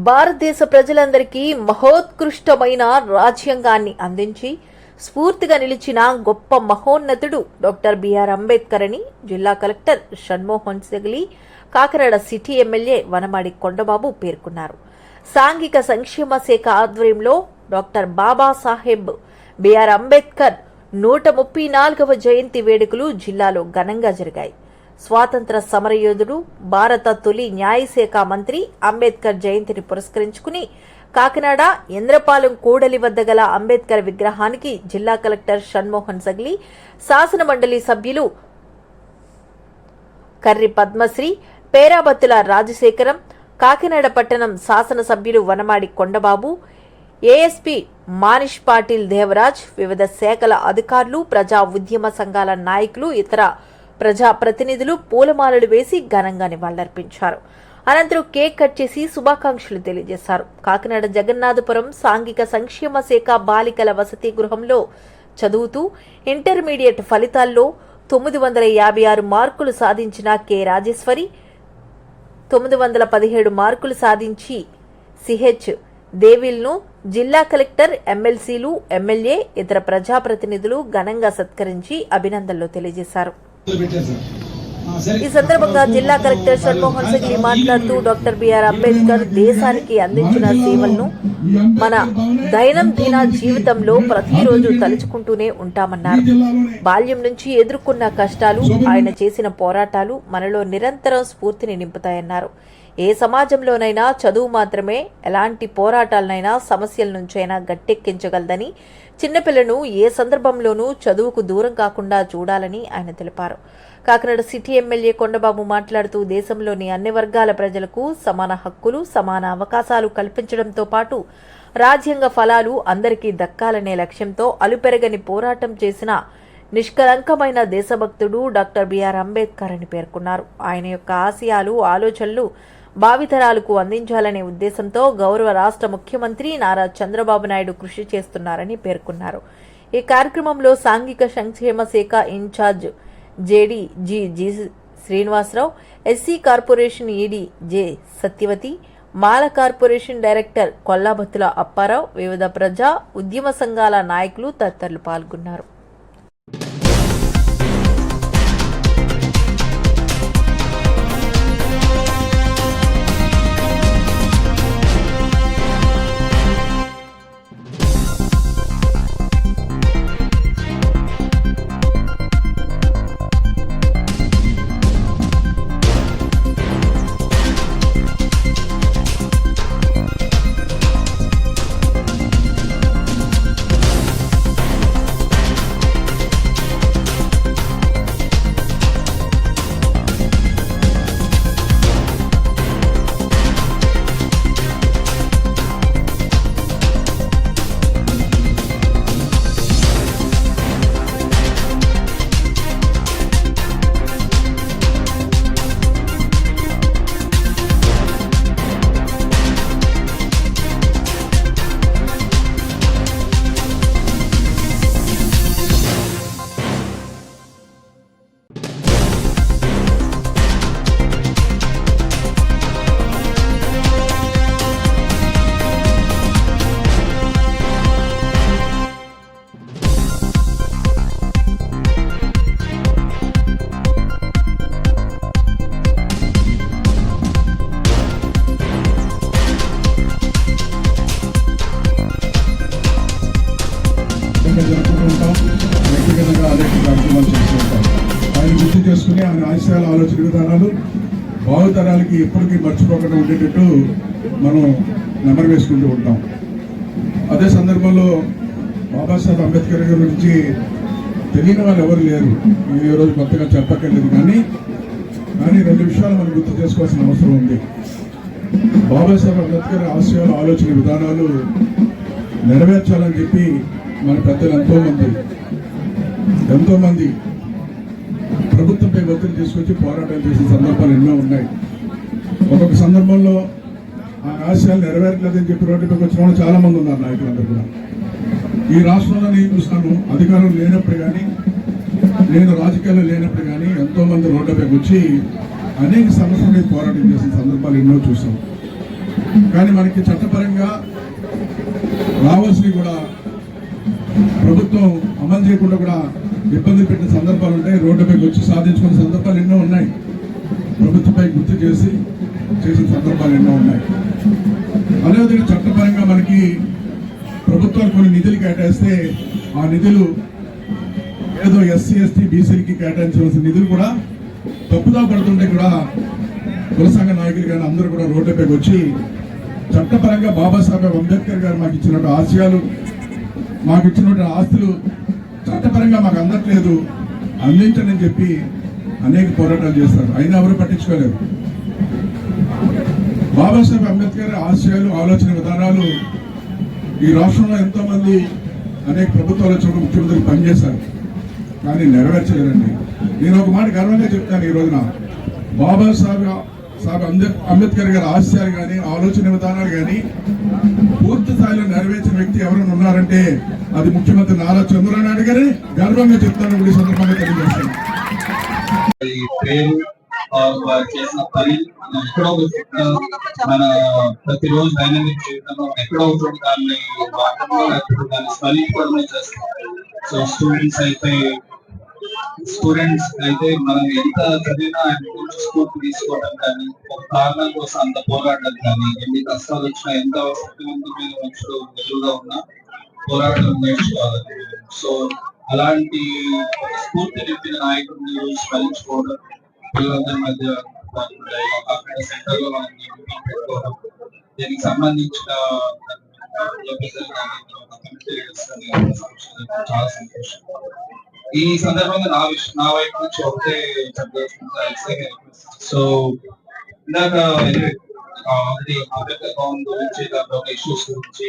భారతదేశ ప్రజలందరికీ మహోత్కృష్టమైన రాజ్యాంగాన్ని అందించి స్ఫూర్తిగా నిలిచిన గొప్ప మహోన్నతుడు డాక్టర్ బిఆర్ అంబేద్కర్ అని జిల్లా collector Shanmohan Sagili, Kakinada city MLA Vanamadi Kondababu పేర్కొన్నారు. సాంఘిక సంక్షేమ శాఖ ఆధ్వర్యంలో డాక్టర్ బాబాసాహెబ్ బిఆర్ అంబేద్కర్ 134వ జయంతి వేడుకలు జిల్లాలో ఘనంగా జరిగాయి. స్వాతంత్ర సమరయోధుడు, భారత తొలి న్యాయశాఖ మంత్రి అంబేద్కర్ జయంతిని పురస్కరించుకుని కాకినాడ ఇంద్రపాలెం కూడలి వద్ద గల అంబేద్కర్ విగ్రహానికి జిల్లా కలెక్టర్ షణ్మోహన్ సెగలి, శాసన మండలి సభ్యులు కర్రి పద్మశ్రీ, పేరాబత్తుల రాజశేఖరం, కాకినాడ పట్టణం శాసన సభ్యులు వనమాడి కొండబాబు, ఏఎస్పీ మానిష్ పాటిల్ దేవరాజ్, వివిధ శాఖల అధికారులు, ప్రజా ఉద్యమ సంఘాల నాయకులు, ఇతర ప్రజా ప్రతినిధులు పూలమాలలు వేసి ఘనంగా నివాళులర్పించారు. అనంతరం కేక్ కట్ చేసి శుభాకాంక్షలు తెలియజేశారు. కాకినాడ జగన్నాథపురం సాంఘిక సంక్షేమ శాఖ బాలికల వసతి గృహంలో చదువుతూ ఇంటర్మీడియట్ ఫలితాల్లో 956 మార్కులు సాధించిన కె రాజేశ్వరి, 917 మార్కులు సాధించి సిహెచ్ దేవిల్ను జిల్లా కలెక్టర్, ఎమ్మెల్సీలు, ఎమ్మెల్యే, ఇతర ప్రజాప్రతినిధులు ఘనంగా సత్కరించి అభినందనలు తెలియజేశారు. ఈ సందర్భంగా జిల్లా కలెక్టర్ షణ్మోహన్ సెగలి మాట్లాడుతూ డాక్టర్ బిఆర్ అంబేద్కర్ దేశానికి అందించిన సేవలను మన దైనందిన జీవితంలో ప్రతిరోజు తలుచుకుంటూనే ఉంటామన్నారు. బాల్యం నుంచి ఎదుర్కొన్న కష్టాలు, ఆయన చేసిన పోరాటాలు మనలో నిరంతరం స్ఫూర్తిని నింపుతాయన్నారు. ఏ సమాజంలోనైనా చదువు మాత్రమే ఎలాంటి పోరాటాలనైనా, సమస్యల నుంచైనా గట్టెక్కించగలదని, చిన్నపిల్లను ఏ సందర్భంలోనూ చదువుకు దూరం కాకుండా చూడాలని ఆయన తెలిపారు. కాకినాడ సిటీ ఎమ్మెల్యే కొండబాబు మాట్లాడుతూ దేశంలోని అన్ని వర్గాల ప్రజలకు సమాన హక్కులు, సమాన అవకాశాలు కల్పించడంతో పాటు రాజ్యాంగ ఫలాలు అందరికీ దక్కాలనే లక్ష్యంతో అలుపెరగని పోరాటం చేసిన నిష్కలంకమైన దేశభక్తుడు డాక్టర్ బిఆర్ అంబేద్కర్ అని పేర్కొన్నారు. ఆయన యొక్క ఆశయాలు, ఆలోచనలు భావితరాలకు అందించాలనే ఉద్దేశంతో గౌరవ రాష్ట్ర ముఖ్యమంత్రి నారా చంద్రబాబు నాయుడు కృషి చేస్తున్నారని పేర్కొన్నారు. ఈ కార్యక్రమంలో సాంఘిక సంక్షేమ శాఖ in charge JD G Srinivasa Rao, SC corporation ED J Satyavathi, Mala corporation director Kollabathula Apparao, వివిధ ప్రజా ఉద్యమ సంఘాల నాయకులు తదితరులు పాల్గొన్నారు. వ్యక్తిగతంగా అనేక కార్యక్రమాలు చేస్తుంటాం. ఆయన గుర్తు చేసుకుని ఆయన ఆశయాల ఆలోచన విధానాలు భావితరాలకి ఎప్పటికీ మర్చిపోకుండా ఉండేటట్టు మనం నెమరు వేసుకుంటూ ఉంటాం. అదే సందర్భంలో బాబాసాహెబ్ అంబేద్కర్ గారి గురించి తెలియని వాళ్ళు ఎవరు లేరు. ఈ రోజు కొత్తగా చెప్పక్కర్లేదు. కానీ రెండు విషయాలు మనం గుర్తు చేసుకోవాల్సిన అవసరం ఉంది. బాబాసాహెబ్ అంబేద్కర్ ఆశయాల ఆలోచన విధానాలు నెరవేర్చాలని చెప్పి మన పెద్దలు ఎంతోమంది ప్రభుత్వంపై ఒత్తిడి తీసుకొచ్చి పోరాటం చేసిన సందర్భాలు ఎన్నో ఉన్నాయి. ఒక్కొక్క సందర్భంలో ఆ ఆశయాలు నెరవేరలేదని చెప్పి రోడ్డుపైకి వచ్చిన వాళ్ళు చాలా మంది ఉన్నారు. నాయకులందరూ కూడా ఈ రాష్ట్రంలో నేను చూస్తాను, అధికారం లేనప్పుడు కానీ, నేను రాజకీయాల్లో లేనప్పుడు కానీ ఎంతో మంది రోడ్లపైకి వచ్చి అనేక సమస్యల మీద పోరాటం చేసిన సందర్భాలు ఎన్నో చూసాం. కానీ మనకి చట్టపరంగా రావాల్సినవి కూడా ప్రభుత్వం అమలు చేయకుండా కూడా ఇబ్బంది పెట్టిన సందర్భాలు ఉంటాయి. రోడ్డుపైకి వచ్చి సాధించుకున్న సందర్భాలు ఎన్నో ఉన్నాయి. ప్రభుత్వంపై గుర్తు చేసిన సందర్భాలు ఎన్నో ఉన్నాయి. అదేవిధంగా చట్టపరంగా మనకి ప్రభుత్వాలు కొన్ని నిధులు కేటాయిస్తే ఆ నిధులు ఏదో ఎస్సీ ఎస్టీ బీసీలకి కేటాయించవలసిన నిధులు కూడా తప్పుదా పడుతుంటే కూడా కుల సంఘ నాయకులు కానీ అందరూ కూడా రోడ్డుపైకి వచ్చి చట్టపరంగా బాబాసాహెబ్ అంబేద్కర్ గారు మాకు ఇచ్చినట్టు ఆశయాలు, మాకు ఇచ్చినటువంటి ఆస్తులు చట్టపరంగా మాకు అందట్లేదు, అందించండి అని చెప్పి అనేక పోరాటాలు చేస్తారు. అయినా ఎవరు పట్టించుకోలేరు. బాబాసాహెబ్ అంబేద్కర్ ఆశయాలు, ఆలోచన విధానాలు ఈ రాష్ట్రంలో ఎంతో మంది అనేక ప్రభుత్వాలు వచ్చినప్పుడు ముఖ్యమంత్రులు పనిచేశారు, కానీ నెరవేర్చలేరండి. నేను ఒక మాట గర్వంగా చెప్తాను, ఈ రోజున బాబాసాహెబ్ అంబేద్కర్ గారి ఆశయాలు కానీ, ఆలోచన విధానాలు కానీ పూర్తి స్థాయిలో నెరవేర్చిన వ్యక్తి ఎవరైనా ఉన్నారంటే అది ముఖ్యమంత్రి నారా చంద్రబాబు నాయుడు గారి గర్వంగా చెప్తాను. ఈ సందర్భంగా తెలియజేస్తాను. వారు చేసిన పని ఎక్కడో మన ప్రతిరోజు దైనందిక జీవితంలో ఎక్కడో ఒకటి దాన్ని వాడటంలో లేకపోతే దాన్ని స్మరించుకోవడమే చేస్తాం. సో స్టూడెంట్స్ అయితే మనం ఎంత చదివినా ఆయన గురించి స్ఫూర్తి తీసుకోవడం కానీ, ఒక కారణం కోసం అంత పోరాటం కానీ, ఎన్ని కష్టాలు వచ్చినా ఎంత శక్తివంతమైన మనుషులు ఎదురుగా ఉన్నా పోరాటం నేర్చుకోవాలి. సో అలాంటి స్ఫూర్తి నింపిన నాయకుడిని స్మరించుకోవడం, పిల్లలందరి మధ్య సెంటర్ లో మనం పెట్టుకోవడం, దీనికి సంబంధించిన చాలా సంతోషం. ఈ సందర్భంగా నా వైపు నుంచి ఒకటే చెప్పాల్సింది. సో ఇందాక అంబేద్కర్ భవన్ గురించి, దాంట్లో ఇష్యూస్ గురించి,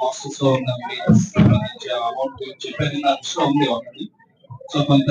హాస్టల్స్ లో ఉన్న సంబంధించి అమౌంట్ గురించి చెప్పేది నా దృష్టిలో ఉంది ఒకటి. సో కొంత